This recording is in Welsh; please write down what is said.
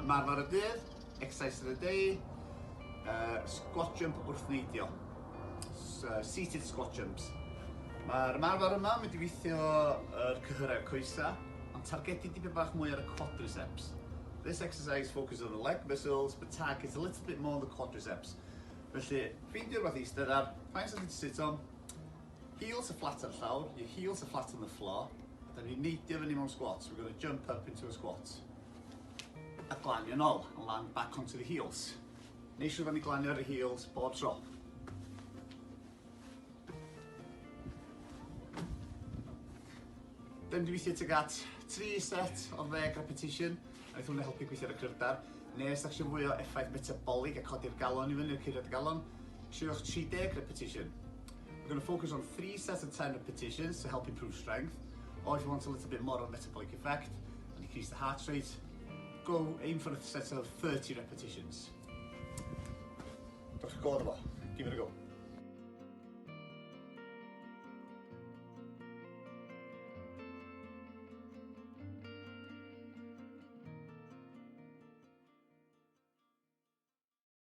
Ymarfer y dydd, exercise of the day, squat jump wrth neidio. Seated squat jumps. Mae'r ymarfer yma yn mynd i weithio cyhyrau'r coesa, ond targedu dipyn bach mwy ar y quadriceps. This exercise focuses on the leg muscles, but targets a little bit more on the quadriceps. Felly, ffeindio'r fath eistedd ar, find something to sit on, heels are flat ar llawr, your heels are flat on the floor, then ni'n neidio fyny mewn squats, we're going to jump up into a squat. A glanio nôl, and land back onto the heels. Neu siŵr fan ni glanio ar y heels bob tro. Then dwi'n weithio tuag at 3 set o 10 repetition. Aeth hwnna helpu gweithio ar y cryfder. Nes ac eisiau fwy o effaith metabolig a codi'r galon i fyny, i'r curiad y galon. Siwch 30 repetition. We're going to focus on 3 sets of 10 repetitions to help improve strength. Or if you want a little bit more of a metabolic effect and increase the heart rate, aim for a set of 30 repetitions. Give it a go.